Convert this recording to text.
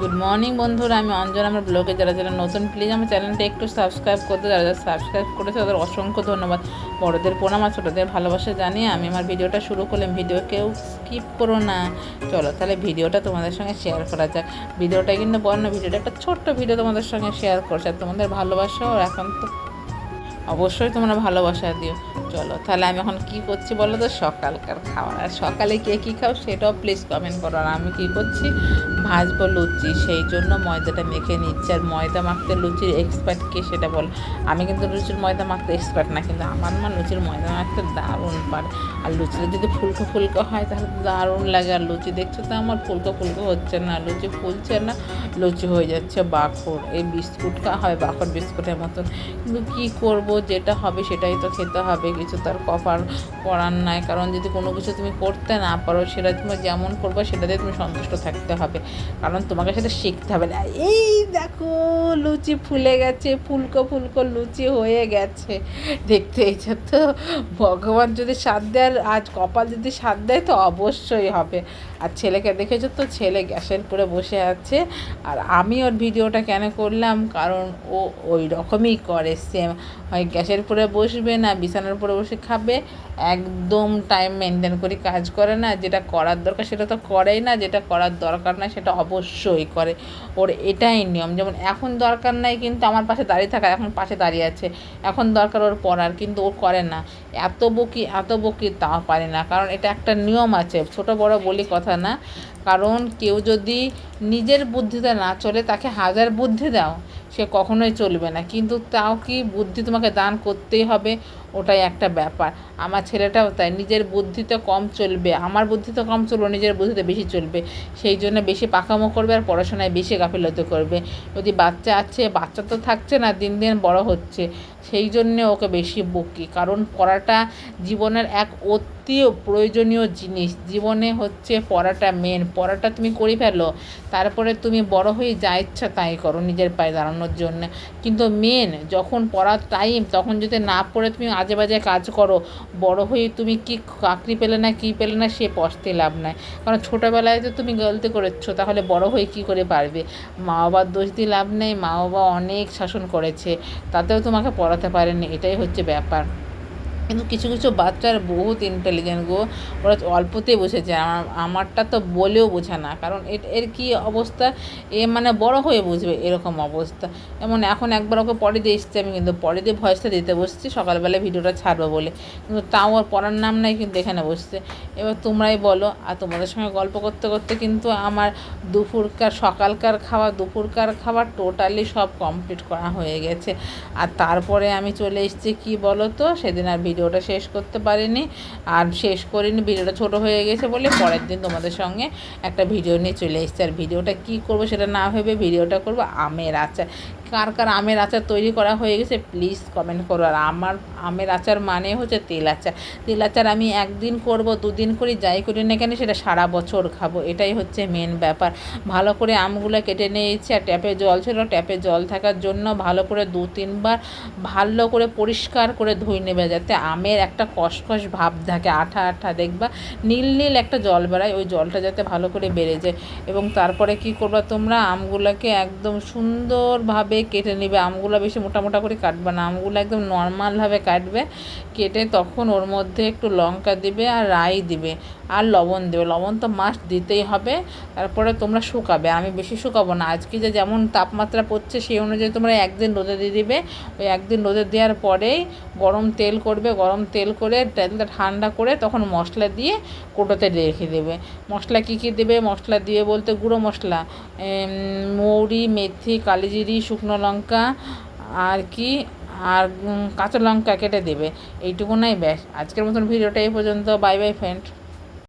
Good morning বন্ধুরা, আমি অঞ্জন। আমার ব্লগে যারা যারা নতুন, প্লিজ আমার চ্যানেলটা একটু সাবস্ক্রাইব করতে, যারা যারা সাবস্ক্রাইব করেছে তাদের অসংখ্য ধন্যবাদ। বড়দের প্রণাম আর ছোটোদের ভালোবাসা জানিয়ে আমি আমার ভিডিওটা শুরু করলাম। ভিডিও কেউ স্কিপ করো না। চলো তাহলে ভিডিওটা তোমাদের সঙ্গে শেয়ার করা যাক। ভিডিওটা কিন্তু বড় না, ভিডিওটা একটা ছোট্ট ভিডিও তোমাদের সঙ্গে শেয়ার করছে। আর তোমাদের ভালোবাসা ও একান্ত অবশ্যই তোমরা ভালোবাসা দিও। চলো তাহলে আমি এখন কী করছি বলো তো, সকালকার খাবার। আর সকালে কে কী খাও সেটাও প্লিজ কমেন্ট করো। আর আমি কী করছি, ভাজবো লুচি, সেই জন্য ময়দাটা মেখে নিচ্ছি। আর ময়দা মাখতে লুচির এক্সপার্ট কে সেটা বল। আমি কিন্তু লুচির ময়দা মাখতে এক্সপার্ট না, কিন্তু আমার মা লুচির ময়দা মাখতে দারুণ পারে। আর লুচিটা যদি ফুলকো ফুলকো হয় তাহলে দারুণ লাগে। আর লুচি দেখছো তো আমার ফুলকো ফুলকো হচ্ছে না, লুচি ফুলছে না, লুচি হয়ে যাচ্ছে বাখর। এই বিস্কুটটা হয় বাখর বিস্কুটের মতন। কিন্তু কী করবো, যেটা হবে সেটাই তো খেতে হবে, কিছু তার করার নাই। কারণ যদি কোনো কিছু তুমি করতে না পারো, সেটা তুমি যেমন করবে সেটাতে তুমি সন্তুষ্ট থাকতে হবে। কারণ তোমাকে সেটা শিখতে হবে না। এই দেখো লুচি ফুলে গেছে, ফুলকো ফুলকো লুচি হয়ে গেছে, দেখতে এইটা তো ভগবান যদি সাথ দেয়, আর আজ কপাল যদি সাথ দেয় তো অবশ্যই হবে। আর ছেলেকে দেখেছো তো, ছেলে গ্যাসের উপরে বসে আছে। আর আমি ওর ভিডিওটা কেন করলাম, কারণ ও ওই রকমই করে সেম। হয় গ্যাসের উপরে বসবে, না বিছানার উপরে বসে খাবে, একদম টাইম মেনটেন করে কাজ করে না। যেটা করার দরকার সেটা তো করেই না, যেটা করার দরকার না সেটা অবশ্যই করে। ওর এটাই নিয়ম। যেমন এখন দরকার নাই কিন্তু আমার পাশে দাঁড়িয়ে থাকা, এখন পাশে দাঁড়িয়ে আছে, এখন দরকার ওর পড়ার, কিন্তু ও করে না। এত বকি তাও পারে না, কারণ এটা একটা নিয়ম আছে। ছোট বড় বলি কথা না। কারণ কেউ যদি নিজের বুদ্ধিতে না চলে, তাকে হাজার বুদ্ধি দাও সে কখনোই চলবে না। কিন্তু তাও কি বুদ্ধি তোমাকে দান করতেই হবে, ওটাই একটা ব্যাপার। আমার ছেলেটাও তাই, নিজের বুদ্ধিতে কম চলবে, আমার বুদ্ধিতে কম চলবে, নিজের বুদ্ধিতে বেশি চলবে। সেই জন্য বেশি পাকামো করবে আর পড়াশোনায় বেশি গাফিলতি করবে। যদি বাচ্চা আছে, বাচ্চা তো থাকছে না, দিন দিন বড় হচ্ছে, সেই জন্যে ওকে বেশি বকি। কারণ পড়াটা জীবনের এক অতি প্রয়োজনীয় জিনিস। জীবনে হচ্ছে পড়াটা মেন। পড়াটা তুমি করে ফেলো, তারপরে তুমি বড় হয়ে যা ইচ্ছা তাই করো নিজের পায়ে দাঁড়ানোর জন্য। কিন্তু মেন যখন পড়ার টাইম, তখন যদি না পড়ে তুমি আজে বাজে কাজ করো, বড় হয়ে তুমি কি চাকরি পেলে না কী পেলে না সে পস্তে লাভ নাই। কারণ ছোটোবেলায় তো তুমি গলতি করেছো, তাহলে বড় হয়ে কী করে পারবে। মা বাবার দোষ দিয়ে লাভ নেই, মা বাবা অনেক শাসন করেছে, তাতেও তোমাকে পড়াতে পারেনি, এটাই হচ্ছে ব্যাপার। কিন্তু কিছু কিছু বাচ্চার বহুত ইন্টেলিজেন্ট গো, ওরা অল্পতেই বসেছে। আমারটা তো বলেও বোঝে না। কারণ এর কী অবস্থা, মানে বড় হয়ে বুঝবে এরকম অবস্থা। যেমন এখন একবার ওকে পড়ে দিয়ে এসছি আমি, কিন্তু পড়ে দিয়ে ভয়েসটা দিতে বসছি সকালবেলায় ভিডিওটা ছাড়বো বলে, কিন্তু তাও ওর পড়ার নাম নাই, কিন্তু এখানে বসছে। এবার তোমরাই বলো। আর তোমাদের সঙ্গে গল্প করতে করতে কিন্তু আমার সকালকার খাওয়া, দুপুরকার খাবার টোটালি সব কমপ্লিট করা হয়ে গেছে। আর তারপরে আমি চলে এসেছি কী বলো তো, সেদিন আর ভিডিওটা শেষ করতে পারিনি, আর শেষ করিনি, ভিডিওটা ছোট হয়ে গেছে বলে পরের দিন তোমাদের সঙ্গে একটা ভিডিও নিয়ে চলে এসেছি। আর ভিডিওটা কী করবো সেটা না ভেবে ভিডিওটা করবো আমের আচার। কার কার আমের আচার তৈরি করা হয়ে গেছে প্লিজ কমেন্ট করো। আর আমার আমের আচার মানে হচ্ছে তেল আচার। তেল আচার আমি একদিন করব, দুদিন করি, যাই করি না কেন সেটা সারা বছর খাবো, এটাই হচ্ছে মেন ব্যাপার। ভালো করে আমগুলো কেটে নিয়েছি। আর ট্যাপে জল ছিল, ট্যাপে জল থাকার জন্য ভালো করে 2-3 বার ভালো করে পরিষ্কার করে ধুয়ে নেবে, যাতে আমের একটা কষকষ ভাব থাকে, আঠা আঠা দেখবা নীল নীল একটা জল বেড়ায়, ওই জলটা যাতে ভালো করে বেড়ে যায়। এবং তারপরে কি করবা তোমরা, আমগুলোকে একদম সুন্দরভাবে কেটে নেবে। আমগুলো বেশি মোটা মোটা করে কাটবে না, আমগুলো একদম নর্মালভাবে কাটবে। কেটে তখন ওর মধ্যে একটু লঙ্কা দিবে আর রাই দিবে আর লবণ দেবে। লবণ তো মাস্ট দিতেই হবে। তারপরে তোমরা শুকাবে, আমি বেশি শুকাবো না। আজকে যে যেমন তাপমাত্রা পড়ছে সেই অনুযায়ী তোমরা একদিন রোদে দিয়ে দিবে। ওই একদিন রোদে দেওয়ার পরেই গরম তেল করবে, গরম তেল করে তেলটা ঠান্ডা করে তখন মশলা দিয়ে কোটোতে রেখে দেবে। মশলা কী কী দেবে, মশলা দিয়ে বলতে গুঁড়ো মশলা, মৌরি, মেথি, কালিজিরি, শুকনো লঙ্কা আর কি, আর কাঁচা লঙ্কা কেটে দেবে। এইটুকুনাই ব্যাস। আজকের মতন ভিডিওটা এই পর্যন্ত। Bye bye friend.